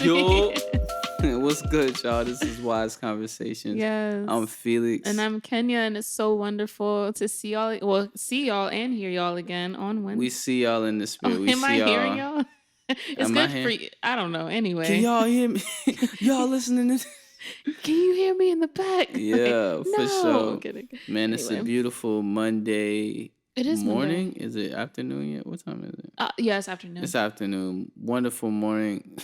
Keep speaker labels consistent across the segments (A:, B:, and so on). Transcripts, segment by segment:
A: Yo, what's good, y'all? This is Wise Conversations.
B: Yes.
A: I'm Felix.
B: And I'm Kenya, and it's so wonderful to see y'all. Well, see y'all and hear y'all again on Wednesday.
A: We see y'all in the spirit. We
B: am
A: see
B: I
A: y'all.
B: hearing y'all? It's
A: Am I
B: good for you. I don't know. Anyway.
A: Can y'all hear me? Y'all listening to
B: Can you hear me in the back?
A: Yeah,
B: Like,
A: for
B: no.
A: sure.
B: I'm kidding.
A: Man, it's a beautiful Monday
B: It is
A: morning.
B: Monday.
A: Is it afternoon yet? What time is it?
B: Yeah, it's afternoon.
A: It's afternoon. Wonderful morning.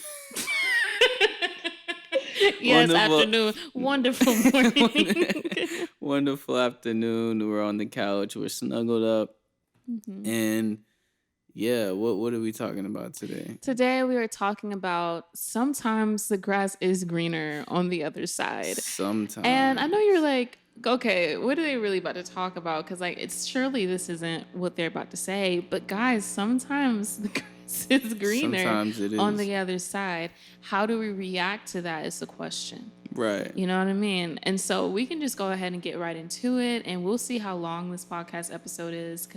B: Yes, afternoon. Wonderful morning.
A: Wonderful afternoon. We're on the couch. We're snuggled up.
B: Mm-hmm.
A: And yeah, what are we talking about today?
B: Today we are talking about sometimes the grass is greener on the other side.
A: Sometimes.
B: And I know you're like, okay, what are they really about to talk about? Because like, it's surely this isn't what they're about to say. But guys, sometimes the grass is greener
A: Sometimes it is.
B: on the other side. How do we react to that is the question.
A: Right.
B: You know what I mean? And so we can just go ahead and get right into it, and we'll see how long this podcast episode is.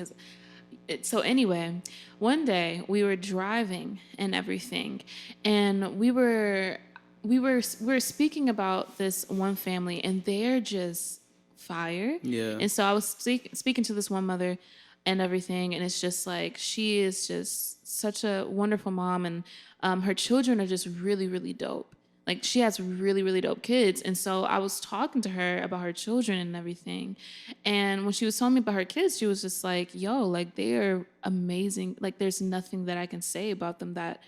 B: So anyway, one day we were driving and everything, and we were speaking about this one family, and they're just fire.
A: Yeah.
B: And so I was speaking to this one mother and everything, and it's just like she is just such a wonderful mom, and her children are just really, really dope. Like, she has really, really dope kids. And so I was talking to her about her children and everything. And when she was telling me about her kids, she was just like, yo, like, they are amazing. Like, there's nothing that I can say about them that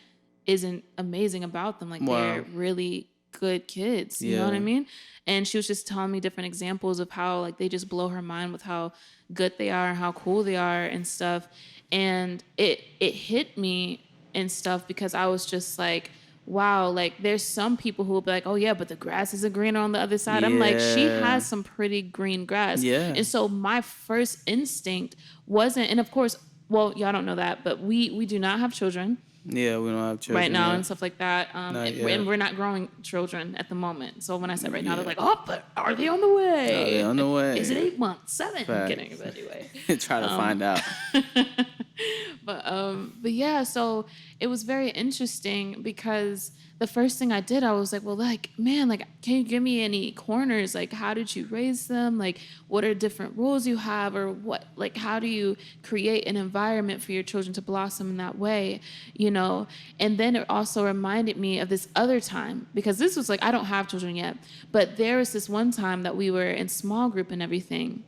B: isn't amazing about them. Like, they're really good kids. You know what I mean? And she was just telling me different examples of how, like, they just blow her mind with how good they are and how cool they are and stuff. And it hit me and stuff because I was just like, wow, like there's some people who will be like, oh yeah, but the grass isn't greener on the other side. I'm like, she has some pretty green grass.
A: Yeah.
B: And so my first instinct wasn't, and of course, well, y'all don't know that, but we do not have children.
A: Yeah, we don't have children
B: right now
A: yet.
B: and stuff like that. And we're not growing children at the moment. So when I said right now, they're like, oh, but are they on the way?
A: Are they on the way?
B: Is it 8 months, 7?
A: Facts.
B: I'm kidding, but anyway.
A: Try to find out.
B: But yeah, so it was very interesting because the first thing I did, I was like, well, like, man, like, can you give me any corners? Like, how did you raise them? Like, what are different rules you have, or what, like, how do you create an environment for your children to blossom in that way, you know? And then it also reminded me of this other time, because this was like, I don't have children yet, but there was this one time that we were in small group and everything.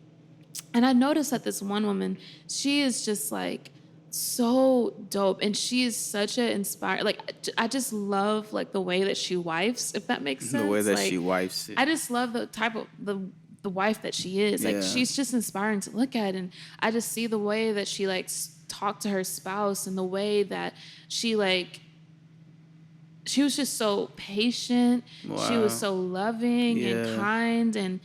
B: And I noticed that this one woman, she is just like, so dope, and she is such an inspired, like, I just love like the way that she wifes, if that makes sense.
A: The way that
B: like,
A: she wifes it.
B: I just love the type of the wife that she is. Like, she's just inspiring to look at, and I just see the way that she like talked to her spouse, and the way that she like, she was just so patient. Wow. She was so loving and kind, and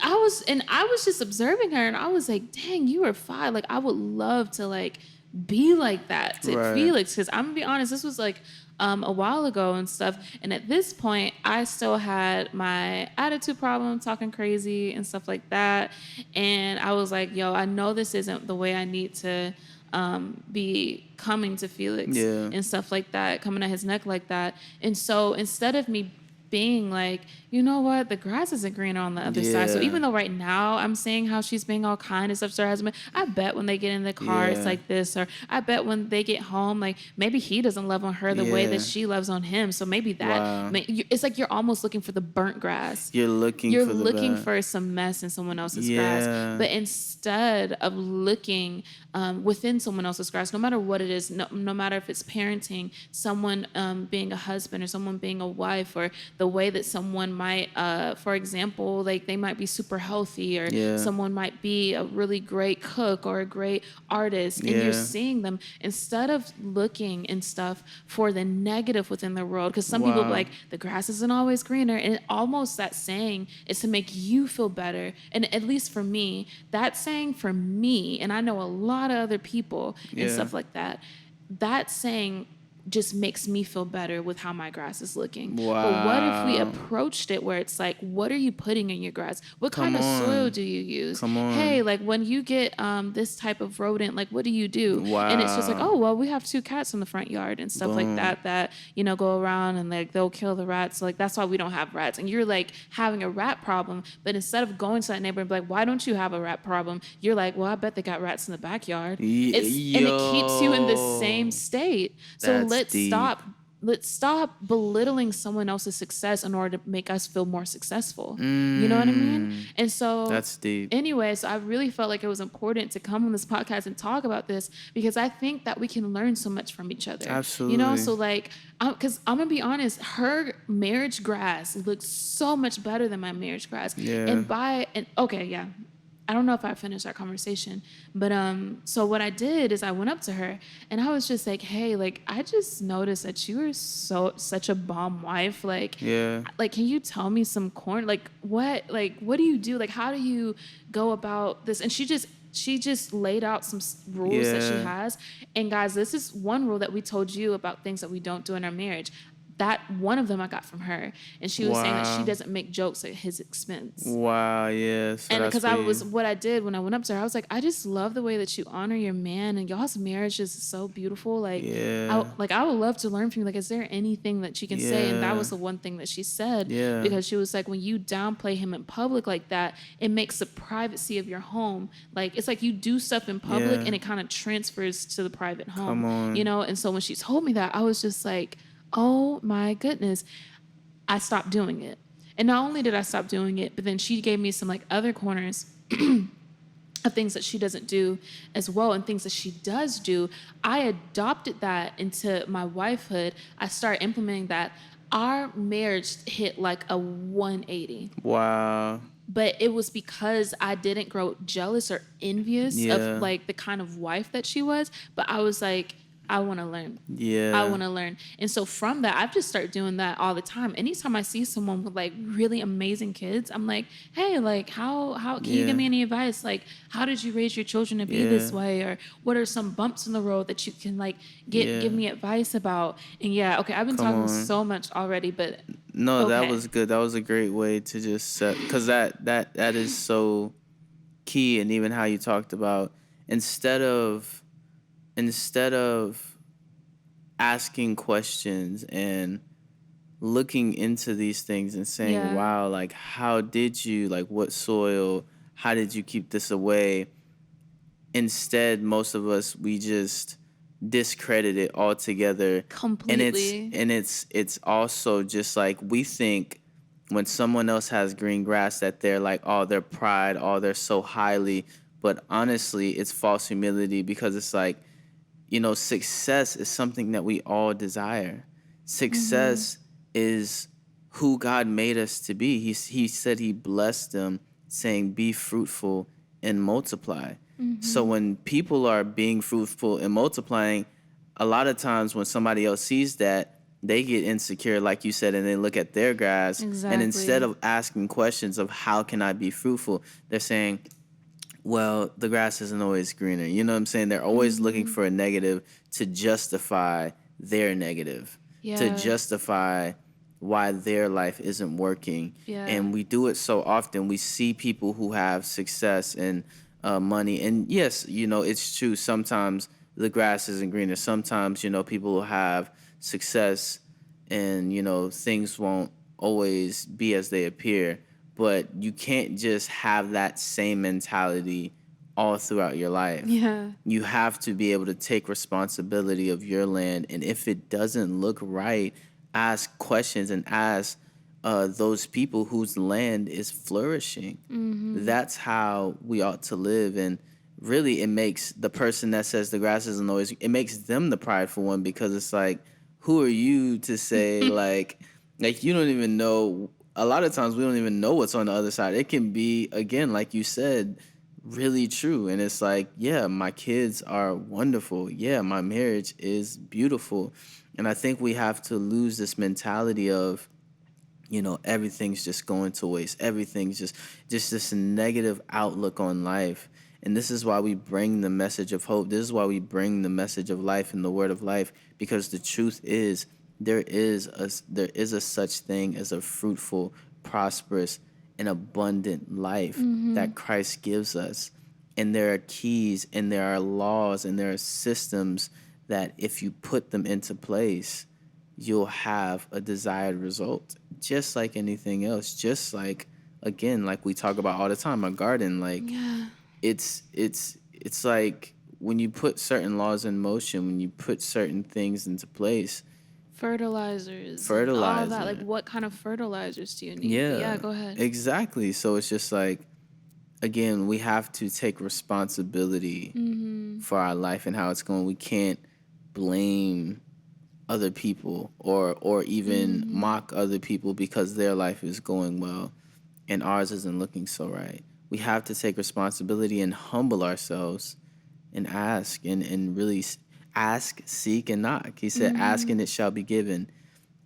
B: I was just observing her, and I was like, dang, you are fine. Like, I would love to like be like that to Felix, because I'm gonna be honest, this was like a while ago and stuff, and at this point I still had my attitude problem, talking crazy and stuff like that, and I was like, yo, I know this isn't the way I need to be coming to Felix and stuff like that, coming at his neck like that. And so instead of me being like, you know what, the grass isn't greener on the other side. So even though right now I'm saying how she's being all kind and stuff to her husband, I bet when they get in the car it's like this, or I bet when they get home, like, maybe he doesn't love on her the way that she loves on him. So maybe that it's like you're almost looking for the burnt grass. You're looking for some mess in someone else's grass. But instead of looking within someone else's grass, no matter what it is, no matter if it's parenting, someone being a husband, or someone being a wife, or the way that someone might, for example, like they might be super healthy, or someone might be a really great cook or a great artist, and you're seeing them, instead of looking and stuff for the negative within the world, because some people be like, the grass isn't always greener, and almost that saying is to make you feel better. And at least for me, that saying for me, and I know a lot of other people and stuff like that, that saying just makes me feel better with how my grass is looking.
A: Wow.
B: But what if we approached it where it's like, what are you putting in your grass? What kind of soil do you use?
A: Come on.
B: Hey, like when you get this type of rodent, like what do you do?
A: Wow.
B: And it's just like, oh, well, we have 2 cats in the front yard and stuff like that, go around and like they'll kill the rats. Like that's why we don't have rats. And you're like having a rat problem. But instead of going to that neighbor and be like, why don't you have a rat problem? You're like, well, I bet they got rats in the backyard. And it keeps you in the same state. So let's stop belittling someone else's success in order to make us feel more successful. You know what I mean? And so
A: that's deep.
B: Anyway, so I really felt like it was important to come on this podcast and talk about this because I think that we can learn so much from each other.
A: Absolutely.
B: So like, because I'm going to be honest, her marriage grass looks so much better than my marriage grass.
A: Yeah.
B: Okay, yeah. I don't know if I finished our conversation, but so what I did is I went up to her and I was just like, hey, like I just noticed that you are such a bomb wife. Like, like can you tell me some like what do you do? Like how do you go about this? And she just laid out some rules that she has. And guys, this is one rule that we told you about things that we don't do in our marriage. That one of them I got from her, and she was saying that she doesn't make jokes at his expense.
A: Wow, yes.
B: And because what I did when I went up to her, I was like, I just love the way that you honor your man, and y'all's marriage is so beautiful. Like, I would love to learn from you. Like, is there anything that you can say? And that was the one thing that she said, because she was like, when you downplay him in public like that, it makes the privacy of your home like it's like you do stuff in public and it kind of transfers to the private home.
A: Come on.
B: And so when she told me that, I was just like, oh my goodness, I stopped doing it. And not only did I stop doing it, but then she gave me some like other corners of things that she doesn't do as well and things that she does do. I adopted that into my wifehood. I started implementing that. Our marriage hit like a 180.
A: Wow.
B: But it was because I didn't grow jealous or envious of like the kind of wife that she was. But I was like, I want to learn. I want to learn. And so from that, I've just started doing that all the time. Anytime I see someone with like really amazing kids, I'm like, hey, like how can you give me any advice? Like, how did you raise your children to be this way? Or what are some bumps in the road that you can like give me advice about? And I've been talking so much already, but
A: no, that was good. That was a great way to just set, because that is so key. And even how you talked about instead of asking questions and looking into these things and saying, wow, like, how did you, like, what soil, how did you keep this away? Instead, most of us, we just discredit it altogether.
B: Completely.
A: And it's also just like, we think when someone else has green grass that they're like, oh, they're pride, oh, they're so highly. But honestly, it's false humility, because it's like, success is something that we all desire. Success is who God made us to be. He said he blessed them, saying, be fruitful and multiply. So when people are being fruitful and multiplying, a lot of times when somebody else sees that, they get insecure, like you said, and they look at their grass.
B: Exactly.
A: And instead of asking questions of how can I be fruitful, they're saying, well, the grass isn't always greener. You know what I'm saying? They're always looking for a negative to justify their negative, to justify why their life isn't working. And we do it so often. We see people who have success and money. And yes, it's true. Sometimes the grass isn't greener. Sometimes, people will have success and, things won't always be as they appear. But you can't just have that same mentality all throughout your life.
B: Yeah.
A: You have to be able to take responsibility of your land. And if it doesn't look right, ask questions and ask those people whose land is flourishing. That's how we ought to live. And really, it makes the person that says the grass isn't always, it makes them the prideful one, because it's like, who are you to say, like you don't even know. A lot of times we don't even know what's on the other side. It can be, again, like you said, really true. And it's like, yeah, my kids are wonderful. Yeah, my marriage is beautiful. And I think we have to lose this mentality of, everything's just going to waste. Everything's just this negative outlook on life. And this is why we bring the message of hope. This is why we bring the message of life and the word of life, because the truth is there is a such thing as a fruitful, prosperous, and abundant life that Christ gives us. And there are keys and there are laws and there are systems that if you put them into place, you'll have a desired result. Just like anything else, just like, again, like we talk about all the time, a garden, like
B: Yeah.
A: it's like when you put certain laws in motion, when you put certain things into place,
B: Fertilizers and all that. Like,
A: fertilizer.
B: what kind of fertilizers do you need? But yeah,
A: Yeah,
B: go ahead.
A: exactly. So it's just like, again, we have to take responsibility for our life and how it's going. We can't blame other people or even mock other people because their life is going well and ours isn't looking so right. We have to take responsibility and humble ourselves and ask and really ask, seek, and knock. He said, ask and it shall be given.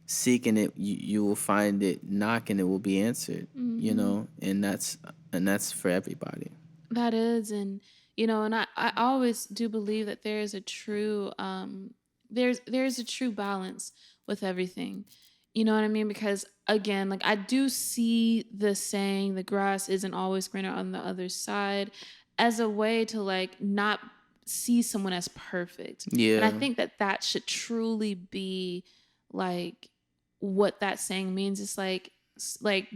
A: Seek and you will find it. Knock and it will be answered. And that's for everybody.
B: That is, and and I always do believe that there is a true there's a true balance with everything. You know what I mean? Because again, like I do see the saying the grass isn't always greener on the other side as a way to like not see someone as perfect. And I
A: Yeah,
B: think that that should truly be like what that saying means. It's like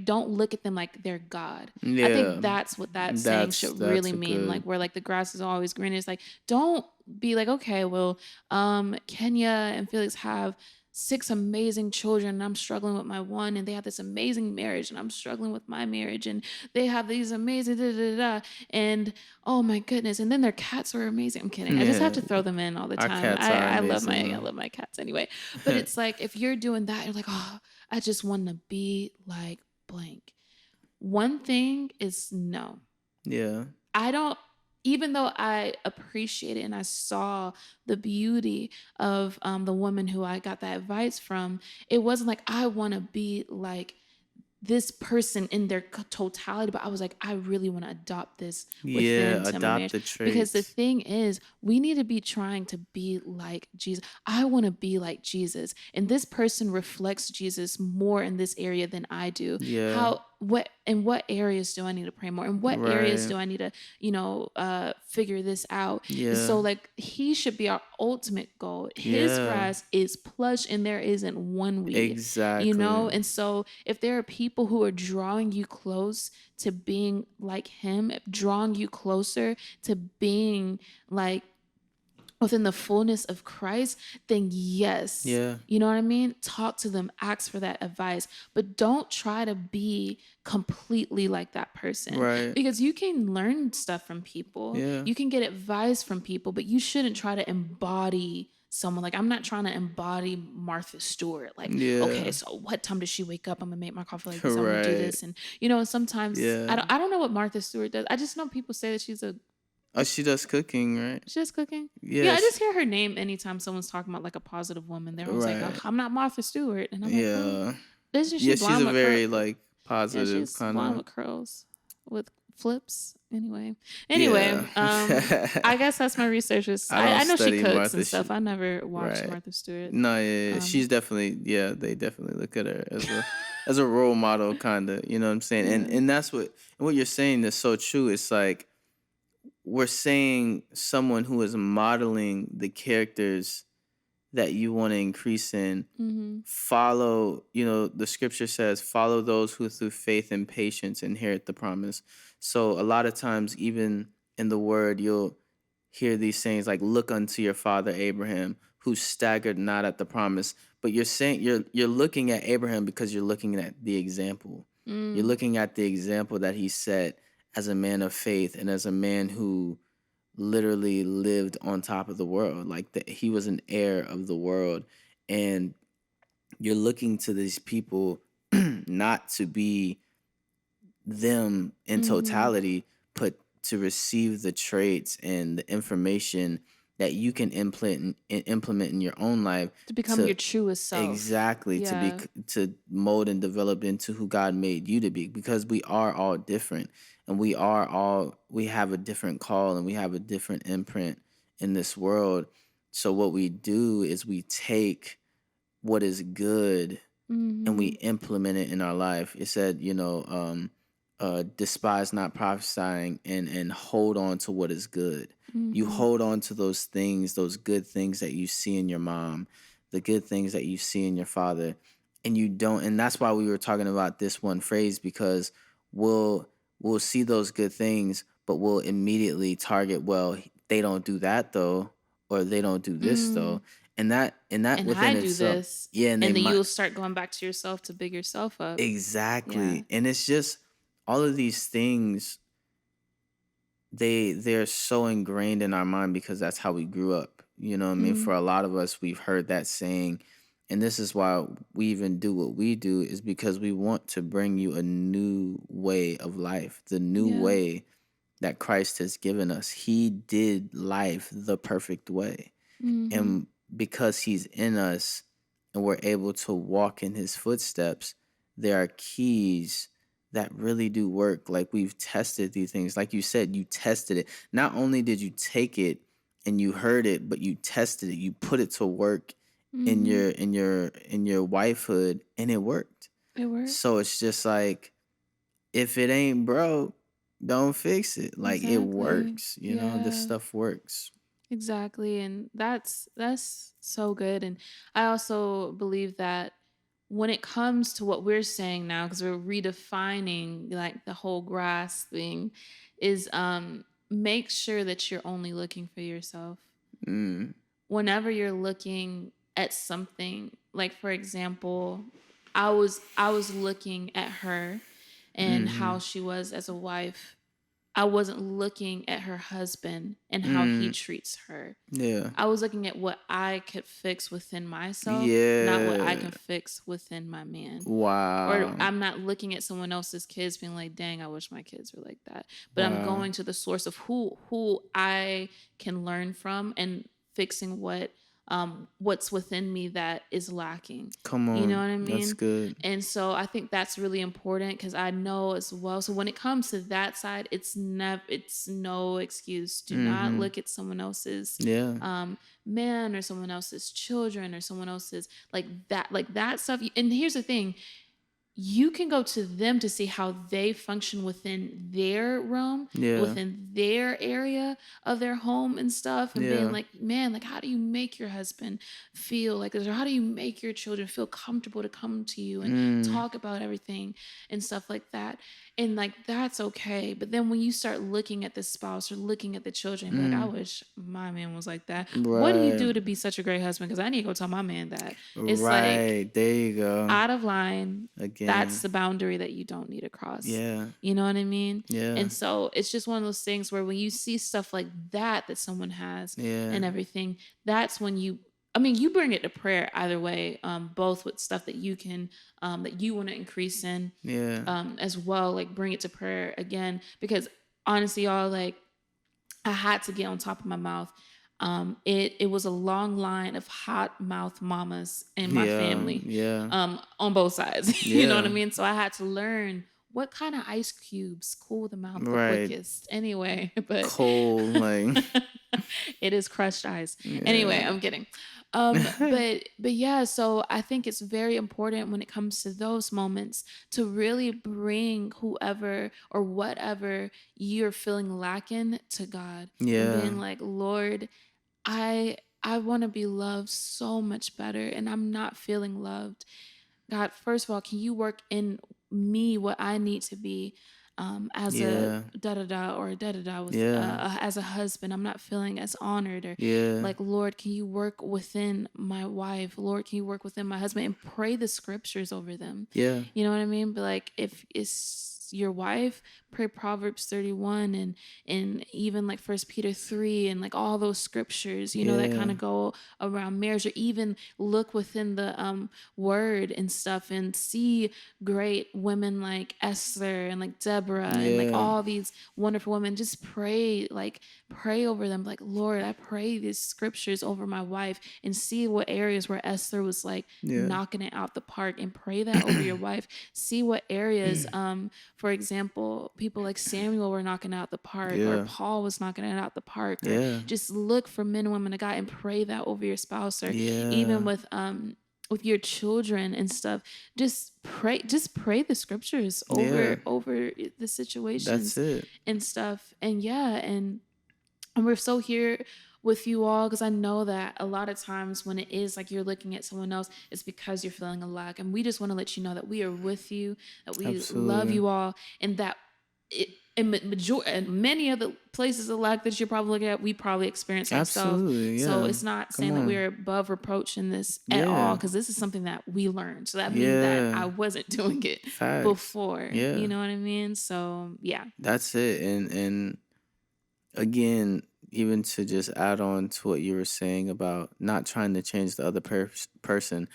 B: don't look at them like they're God. I
A: yeah.
B: think that's what that saying
A: That's
B: should
A: that's
B: really
A: a
B: mean. Like
A: good.
B: where like the grass is always green. It's like don't be like, okay, well, Kenya and Felix have six amazing children and I'm struggling with my one, and they have this amazing marriage and I'm struggling with my marriage, and they have these amazing da, da, da, da, and oh my goodness, and then their cats are amazing. I'm kidding. I just have
A: Yeah,
B: to throw them in all the
A: our
B: time.
A: cats
B: I
A: are
B: I love my
A: amazing
B: I love my cats anyway. But it's like if you're doing that, you're like, oh, I just want to be like blank. One thing is no.
A: yeah,
B: I don't, even though I appreciate it and I saw the beauty of the woman who I got that advice from, it wasn't like I want to be like this person in their totality, but I was like, I really want to adopt this
A: yeah.
B: within to my
A: Adopt
B: marriage.
A: the
B: Because the
A: traits.
B: thing is, we need to be trying to be like Jesus. I want to be like Jesus. And this person reflects Jesus more in this area than I do.
A: Yeah,
B: What areas do I need to pray more? In what areas
A: right.
B: do I need to, figure this out? And
A: Yeah,
B: so like he should be our ultimate goal. His
A: yeah.
B: grass is plush and there isn't one weed,
A: Exactly.
B: and so if there are people who are drawing you close to being like him, drawing you closer to being like within the fullness of Christ, then yes,
A: Yeah,
B: you know what I mean? Talk to them, ask for that advice, but don't try to be completely like that person,
A: right.
B: because you can learn stuff from people,
A: Yeah,
B: you can get advice from people, but you shouldn't try to embody someone. Like I'm not trying to embody Martha Stewart. Like, okay,
A: yeah.
B: so what time does she wake up? I'm gonna make my coffee like this. I'm gonna do
A: Right.
B: this, and sometimes
A: Yeah.
B: I don't know what Martha Stewart does. I just know people say that she's a
A: Oh, she does cooking, right?
B: she's cooking. Yeah, I
A: Yes.
B: just hear her name anytime someone's talking about like a positive woman. They're always like, oh,
A: Right.
B: I'm not Martha Stewart. And I'm like, well,
A: Yeah.
B: isn't she
A: Yeah, she's
B: blonde
A: a
B: with curls?
A: very like
B: Yeah,
A: positive
B: she's
A: kind
B: blonde
A: of.
B: with curls with flips. Anyway.
A: Yeah.
B: I guess that's my research.
A: I don't
B: I know she
A: study
B: cooks
A: Martha.
B: and stuff. I never watched
A: Right.
B: Martha Stewart.
A: No, yeah, she's
B: Um,
A: definitely, yeah, they definitely look at her as a role model kind of, you know what I'm saying? And
B: yeah.
A: and that's what you're saying is so true. It's like we're saying someone who is modeling the characters that you want to increase in.
B: Mm-hmm.
A: Follow, the scripture says, follow those who through faith and patience inherit the promise. So a lot of times, even in the word, you'll hear these sayings like, look unto your father Abraham, who staggered not at the promise. But you're saying you're looking at Abraham because you're looking at the example. You're
B: Mm,
A: looking at the example that he set as a man of faith and as a man who literally lived on top of the world. Like he was an heir of the world. And you're looking to these people not to be them in
B: mm-hmm.
A: totality, but to receive the traits and the information that you can implement in your own life
B: To become your
A: to
B: truest self.
A: exactly
B: Yeah.
A: to mold and develop into who God made you to be, because we are all different, and we have a different call, and we have a different imprint in this world. So what we do is we take what is good and we
B: Mm-hmm.
A: implement it in our life. It said, despise not prophesying, and hold on to what is good. You
B: Mm-hmm.
A: hold on to those things, those good things that you see in your mom, the good things that you see in your father, and you don't. And that's why we were talking about this one phrase, because we'll we'll see those good things, but we'll immediately target, well, they don't do that though, or they don't do this
B: Mm.
A: though, and that
B: And I
A: within
B: do
A: itself,
B: this.
A: yeah, and they
B: And then
A: might.
B: you'll start going back to yourself to big yourself up. Yeah.
A: Exactly. And it's just all of these things, they're so ingrained in our mind because that's how we grew up. You know what I mean?
B: Mm.
A: For a lot of us, we've heard that saying, and this is why we even do what we do, is because we want to bring you a new way of life, the new
B: Yeah.
A: way that Christ has given us. He did life the perfect way.
B: Mm-hmm.
A: And because he's in us and we're able to walk in his footsteps, there are keys that really do work. Like, we've tested these things. Like you said, you tested it. Not only did you take it and you heard it, but you tested it. You put it to work in
B: Mm-hmm.
A: your wifehood, and it worked.
B: It
A: So
B: works.
A: it's just like, if it ain't broke, don't fix it. Like, it
B: Exactly.
A: works, this
B: Yeah.
A: stuff works.
B: Exactly. And that's so good. And I also believe that when it comes to what we're saying now, because we're redefining like the whole grass thing, is make sure that you're only looking for yourself.
A: Mm.
B: Whenever you're looking at something, like for example, I was looking at her and how
A: Mhm.
B: she was as a wife. I wasn't looking at her husband and how he
A: Mm.
B: treats her.
A: Yeah.
B: I was looking at what I could fix within myself, not what I
A: Yeah.
B: can fix within my man. Or
A: Wow.
B: I'm not looking at someone else's kids being like, dang, I wish my kids were like that. But I'm
A: Wow.
B: going to the source of who I can learn from and fixing what's within me that is lacking.
A: Come
B: You know what
A: on.
B: I
A: That's
B: mean?
A: good.
B: And so I think that's really important because I know as well. So when it comes to that side, it's no excuse. Do not
A: Mhm.
B: look at someone else's
A: Yeah.
B: um man or someone else's children or someone else's like that stuff. And here's the thing, you can go to them to see how they function within their realm,
A: Yeah.
B: within their area of their home and stuff, and being
A: Yeah.
B: like, man, like, how do you make your husband feel like this? Or how do you make your children feel comfortable to come to you and
A: Mm.
B: talk about everything and stuff like that? And like, that's okay. But then when you start looking at the spouse or looking at the children, and be like, I
A: Mm.
B: wish my man was like that. What do you
A: Right.
B: do to be such a great husband? Because I need to go tell my man that. It's like,
A: Right. There you go.
B: out of line, that's
A: Again.
B: the boundary that you don't need to cross.
A: Yeah.
B: You know what I mean?
A: Yeah.
B: And so it's just one of those things where when you see stuff like that someone has
A: Yeah.
B: and everything, that's when you bring it to prayer either way, both with stuff that you can, that you want to increase in,
A: Yeah.
B: as well, like bring it to prayer again, because honestly, y'all, like, I had to get on top of my mouth. It was a long line of hot mouth mamas in my
A: Yeah.
B: family,
A: Yeah.
B: on both sides. You know what I
A: Yeah.
B: mean? So I had to learn what kind of ice cubes cool the mouth the
A: Right.
B: quickest. Anyway, but
A: Cold, like.
B: it is crushed ice. Anyway,
A: Yeah.
B: I'm kidding. But yeah, so I think it's very important when it comes to those moments to really bring whoever or whatever you're feeling lacking to God and
A: Yeah.
B: being like, Lord, I want to be loved so much better and I'm not feeling loved. God, first of all, can you work in me what I need to be, as a
A: Yeah.
B: da da da or a da da da with
A: Yeah.
B: as a husband? I'm not feeling as honored, or
A: Yeah.
B: like, Lord, can you work within my wife? Lord, can you work within my husband? And pray the scriptures over them.
A: Yeah.
B: You know what I mean? But like, if it's your wife, pray Proverbs 31 and even like First Peter 3 and like all those scriptures, that kind
A: Yeah.
B: of go around marriage, or even look within the word and stuff and see great women like Esther and like Deborah and like
A: Yeah.
B: all these wonderful women. Just pray over them. Like, Lord, I pray these scriptures over my wife, and see what areas where Esther was like
A: Yeah.
B: knocking it out the park, and pray that over your wife. See what areas, for example, people like Samuel were knocking out the park, or
A: Yeah.
B: Paul was knocking it out the park, or
A: Yeah.
B: just look for men and women of God and pray that over your spouse, or even
A: Yeah.
B: with your children and stuff. Just pray the scriptures
A: Yeah.
B: over the
A: That's
B: situations
A: it.
B: and stuff. And yeah, and we're so here with you all, because I know that a lot of times when it is like you're looking at someone else, it's because you're feeling a lack. And we just want to let you know that we are with you, that we love
A: Absolutely.
B: you all, and that and many of the places of lack that you're probably looking at, we probably experience ourselves.
A: Absolutely.
B: So
A: Yeah.
B: it's not
A: Come
B: saying that
A: on.
B: we're above reproach in this at all,
A: Yeah.
B: because this is something that we learned. So that means that
A: Yeah.
B: I wasn't doing it
A: Facts.
B: before. You
A: Yeah.
B: know what I mean? So yeah.
A: That's it. And again, even to just add on to what you were saying about not trying to change the other person,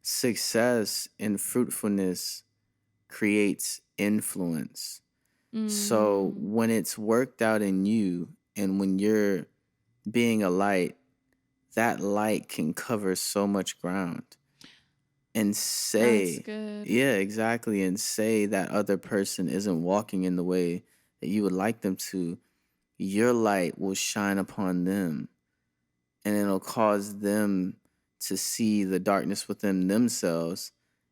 A: success and fruitfulness creates influence. So
B: Mm,
A: when it's worked out in you and when you're being a light, that light can cover so much ground and
B: that's
A: say,
B: good.
A: yeah, exactly, and say that other person isn't walking in the way that you would like them to. Your light will shine upon them and it'll cause them to see the darkness within themselves,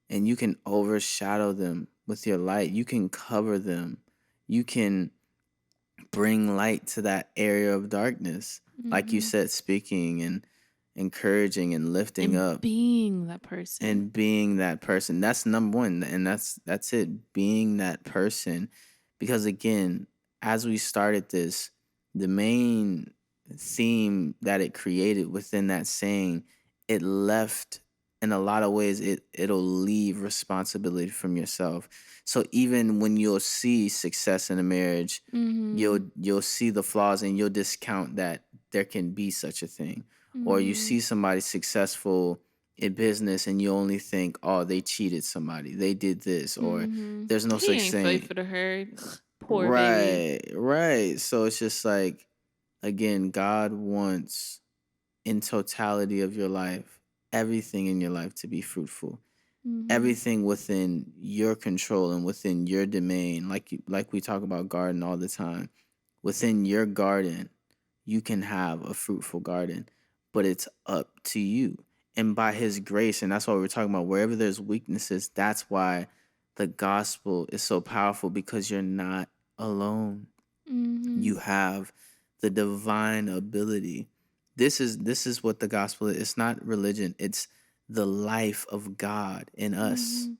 A: and you can overshadow them with your light. You can cover them. You can bring light to that area of darkness. Like you
B: Hmm.
A: said, speaking and encouraging and lifting
B: And
A: up
B: being that person.
A: and being that person. That's number one, and that's it, being that person. Because again, as we started this, the main theme that it created within that saying, it left, in a lot of ways, it'll leave responsibility from yourself. So even when you'll see success in a marriage,
B: Mm-hmm.
A: you'll see the flaws and you'll discount that there can be such a thing. Or you
B: Mm-hmm.
A: see somebody successful in business and you only think, oh, they cheated somebody, they did this, or
B: Mm-hmm.
A: there's no
B: He
A: such
B: ain't
A: thing.
B: faithful to her. Poor baby.
A: Right, right. So it's just like, again, God wants, in totality of your life, everything in your life to be fruitful,
B: Mm-hmm.
A: everything within your control and within your domain. Like we talk about garden all the time, within your garden you can have a fruitful garden, but it's up to you. And by his grace, and that's why we're talking about, wherever there's weaknesses, that's why the gospel is so powerful, because you're not alone.
B: Mm-hmm.
A: You have the divine ability. This is what the gospel is. It's not religion. It's the life of God in us.
B: Mm-hmm.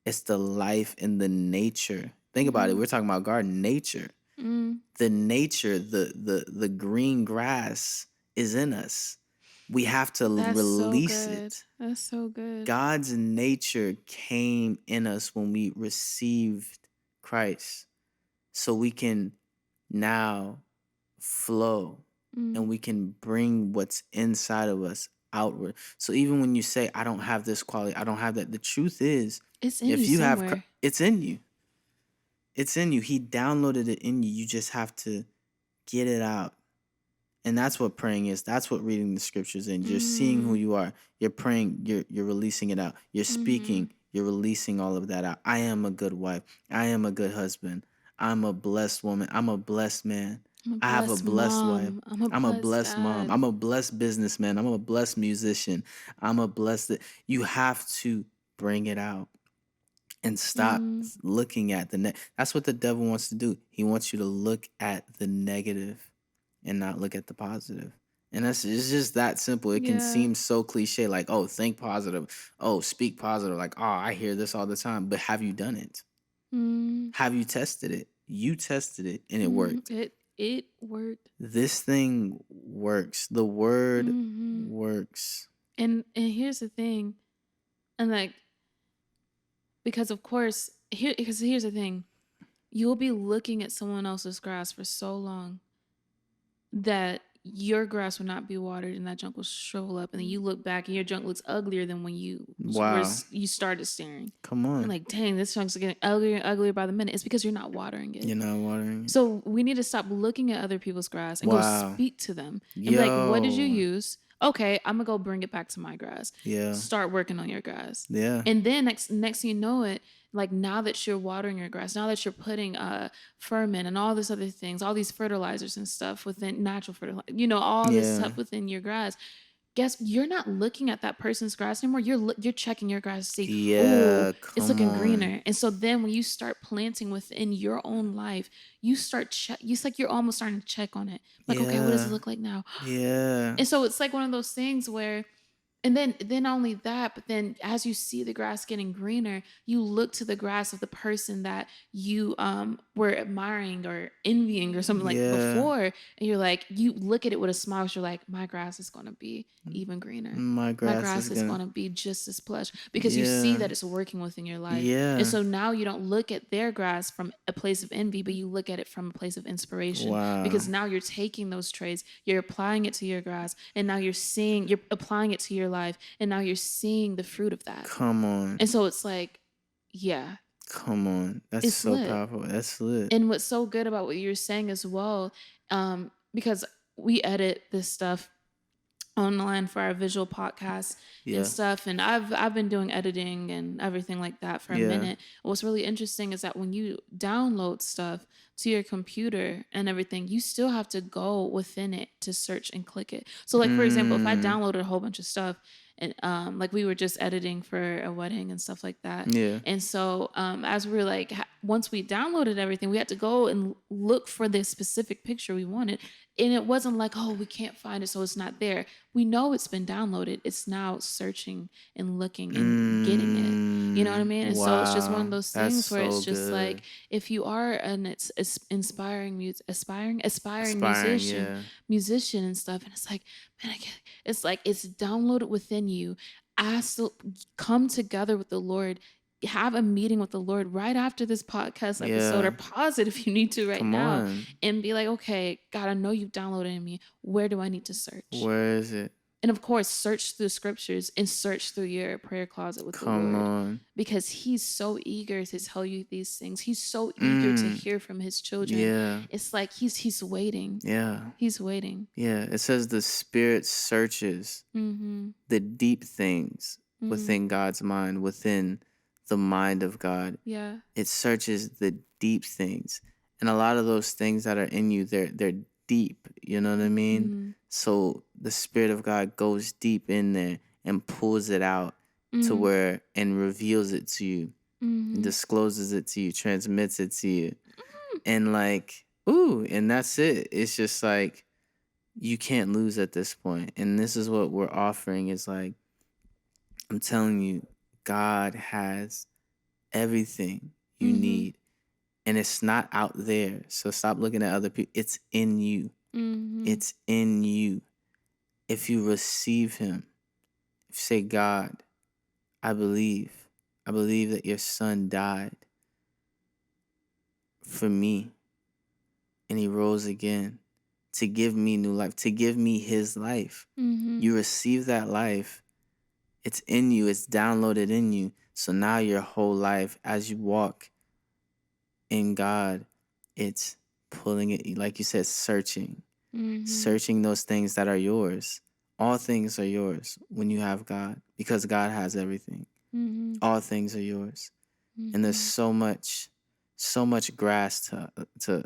A: It's the life in the nature. Think about it.
B: Mm-hmm.
A: We're talking about garden nature.
B: Mm.
A: The nature, the green grass is in us. We have to
B: That's so
A: release
B: good.
A: it.
B: That's so good.
A: God's nature came in us when we received Christ. So we can now flow and
B: Mm.
A: we can bring what's inside of us outward. So even when you say, I don't have this quality, I don't have that, the truth is,
B: It's in you
A: if you have,
B: somewhere.
A: it's in you. It's in you. He downloaded it in you. You just have to get it out. And that's what praying is. That's what reading the scriptures is. You're seeing who
B: Mm.
A: you are. You're praying, you're releasing it out. You're
B: Mm-hmm.
A: speaking, you're releasing all of that out. I am a good wife. I am a good husband. I'm a blessed woman. I'm a blessed man.
B: I'm a
A: I have a
B: blessed
A: blessed wife.
B: mom. I'm a
A: I'm a
B: blessed
A: blessed mom.
B: dad.
A: I'm a blessed businessman. I'm a blessed musician. I'm a blessed. You have to bring it out and stop
B: Mm.
A: looking at that's what the devil wants to do. He wants you to look at the negative and not look at the positive. And it's just that simple. It can
B: Yeah.
A: seem so cliche, like, oh, think positive, oh, speak positive, like, oh, I hear this all the time. But have you done it?
B: Mm.
A: Have you tested it? You tested it and it
B: Mm.
A: worked.
B: It worked.
A: This thing works. The word
B: Mm-hmm.
A: works.
B: And here's the thing, and like, because of course, here's the thing. you'll be looking at someone else's grass for so long that your grass will not be watered and that junk will shrivel up, and then you look back and your junk looks uglier than when
A: Wow.
B: you started staring.
A: Come
B: And
A: on.
B: like, dang, this junk's getting uglier and uglier by the minute. It's because you're not watering it.
A: You're not watering it.
B: So we need to stop looking at other people's grass and
A: Wow.
B: go speak to them and be like, what did you
A: Yo.
B: use? Okay, I'm gonna go bring it back to my grass.
A: Yeah.
B: Start working on your grass.
A: Yeah.
B: And then next thing you know it, like now that you're watering your grass, now that you're putting ferment and all these other things, all these fertilizers and stuff within natural fertilizer, all this
A: Yeah.
B: stuff within your grass. Guess you're not looking at that person's grass anymore. You're checking your grass to see,
A: Yeah.
B: oh, it's
A: Come
B: looking
A: on.
B: greener. And so then when you start planting within your own life, you start it's like you're almost starting to check on it. Like, okay, what does it
A: Yeah.
B: look like now?
A: Yeah.
B: And so it's like one of those things where, and then not only that, but then as you see the grass getting greener, you look to the grass of the person that you were admiring or envying or something like
A: Yeah.
B: before, and you're like, you look at it with a smile. You're like, my grass is going to be even greener.
A: My
B: My
A: grass
B: grass
A: is
B: is
A: gonna.
B: going to be just as plush because you see
A: Yeah.
B: that it's working within your life.
A: Yeah.
B: And so now you don't look at their grass from a place of envy, but you look at it from a place of inspiration.
A: Wow.
B: Because now you're taking those traits, you're applying it to your grass, and now you're applying it to your life, and now you're seeing the fruit of that.
A: Come on.
B: And so it's like, yeah,
A: Come on. That's
B: it's
A: so
B: lit.
A: powerful. That's lit.
B: And what's so good about what you're saying as well, because we edit this stuff online for our visual podcasts
A: Yeah.
B: and stuff, and I've been doing editing and everything like that for a
A: Yeah.
B: minute. What's really interesting is that when you download stuff to your computer and everything, you still have to go within it to search and click it. So like, for example, if I downloaded a whole bunch of stuff and like we were just editing for a wedding and stuff like that,
A: Yeah.
B: and so as we were like, once we downloaded everything, we had to go and look for the specific picture we wanted. And it wasn't like, oh, we can't find it, so it's not there. We know it's been downloaded. It's now searching and looking and getting it. You know what I mean? And so it's just one of
A: Wow.
B: those
A: That's
B: things where it's
A: so
B: just
A: good.
B: like, if you are an aspiring
A: Aspiring.
B: musician and stuff, and it's like, man, it's like it's downloaded within you. Come together with the Lord. Have a meeting with the Lord right after this podcast episode,
A: Yeah.
B: or pause it if you need to right
A: Come
B: now,
A: on.
B: and be like, okay, God, I know you've downloaded in me. Where do I need to search?
A: Where is it?
B: And of course, search through scriptures and search through your prayer closet with
A: Come
B: the Lord,
A: on.
B: because He's so eager to tell you these things. He's so eager to hear from His children.
A: Yeah.
B: It's like He's waiting.
A: Yeah.
B: He's waiting.
A: Yeah. It says the Spirit searches
B: Mm-hmm.
A: the deep things within God's mind, within the mind of God.
B: Yeah.
A: It searches the deep things. And a lot of those things that are in you, they're deep. You know what I mean?
B: Mm-hmm.
A: So the Spirit of God goes deep in there and pulls it out to where and reveals it to you,
B: Mm-hmm.
A: discloses it to you, transmits it to you. And like, ooh, and that's it. It's just like you can't lose at this point. And this is what we're offering is like, I'm telling you, God has everything you need. And it's not out there. So stop looking at other people. It's in you.
B: Mm-hmm.
A: It's in you. If you receive Him, if you say, God, I believe that your Son died for me and He rose again to give me new life, to give me His life.
B: Mm-hmm.
A: You receive that life. It's in you. It's downloaded in you. So now your whole life, as you walk in God, it's pulling it, like you said, searching those things that are yours. All things are yours when you have God, because God has everything.
B: Mm-hmm.
A: All things are yours. And there's so much grass to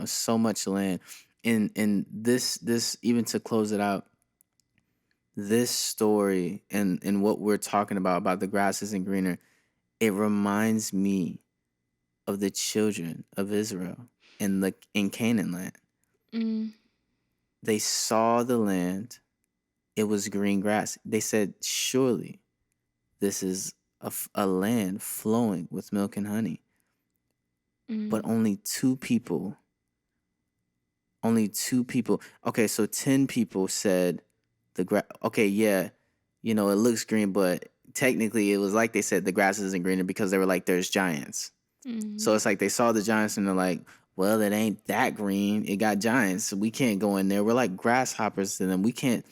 A: so much land. And this even to close it out, this story and what we're talking about the grass isn't greener, it reminds me of the children of Israel in Canaan land.
B: Mm.
A: They saw the land. It was green grass. They said, surely this is a land flowing with milk and honey. But only two people. Okay, so 10 people said the grass. Okay, yeah, it looks green, but technically it was like they said the grass isn't greener because they were like, there's giants. So it's like they saw the giants and they're like, well, it ain't that green. It got giants. So we can't go in there. We're like grasshoppers to them. We can't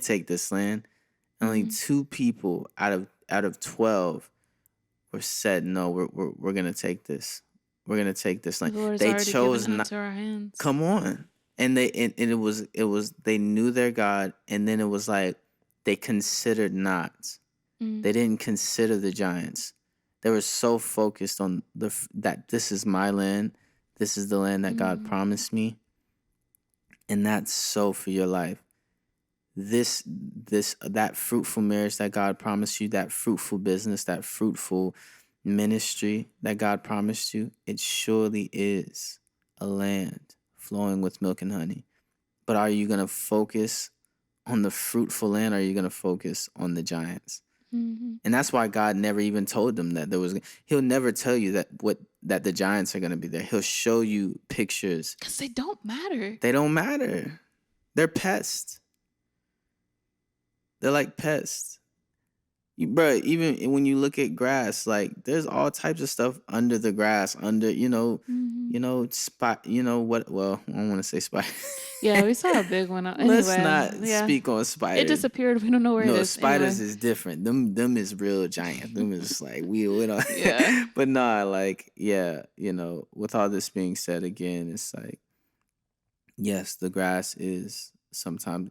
A: take this land. Only 2 people out of 12 were said, no, we're gonna take this. We're gonna take this land.
B: The Lord has
A: They
B: already
A: chose
B: given it
A: not.
B: to our hands.
A: Come on. And it was they knew their God, and then it was like they considered not. They didn't consider the giants. They were so focused on that this is my land. This is the land that God promised me. And that's so for your life. That fruitful marriage that God promised you, that fruitful business, that fruitful ministry that God promised you, it surely is a land flowing with milk and honey. But are you going to focus on the fruitful land, or are you going to focus on the giants? And that's why God never even told them that he'll never tell you that the giants are going to be there. He'll show you pictures.
B: Because they don't matter.
A: They don't matter. They're pests. They're like pests. Bro, even when you look at grass, like there's all types of stuff under the grass, under, spot, what, well, I don't want to say spider.
B: Yeah, we saw a big one. Anyway,
A: Let's not speak on spiders.
B: It disappeared. We don't know where it is.
A: No, spiders
B: anyway.
A: is different. Them is real giant. Them is like, we don't.
B: Yeah.
A: But nah, like, yeah, with all this being said again, it's like, yes, the grass is sometimes,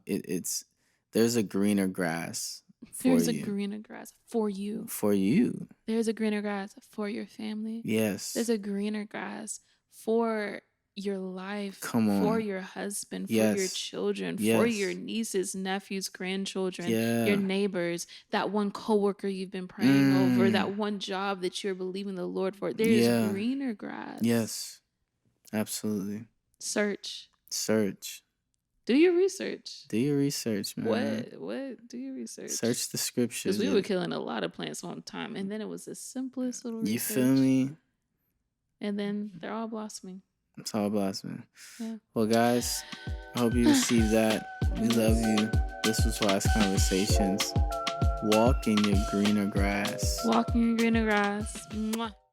A: there's a greener grass.
B: There's a greener grass for you.
A: For you.
B: There's a greener grass for your family.
A: Yes.
B: There's a greener grass for your life.
A: Come on.
B: For your husband, for your children, for your nieces, nephews, grandchildren, your neighbors, that one coworker you've been praying over, that one job that you're believing the Lord for. There's greener grass.
A: Yes. Absolutely.
B: Search. Do your research.
A: Do your research, man.
B: What? Do your research.
A: Search the scriptures.
B: Because we were killing a lot of plants on time. And then it was the simplest little research.
A: You feel me?
B: And then they're all blossoming.
A: It's all blossoming.
B: Yeah.
A: Well, guys, I hope you received that. We love you. This was Wise Conversations. Walk in your greener grass.
B: Walk in your greener grass. Mwah.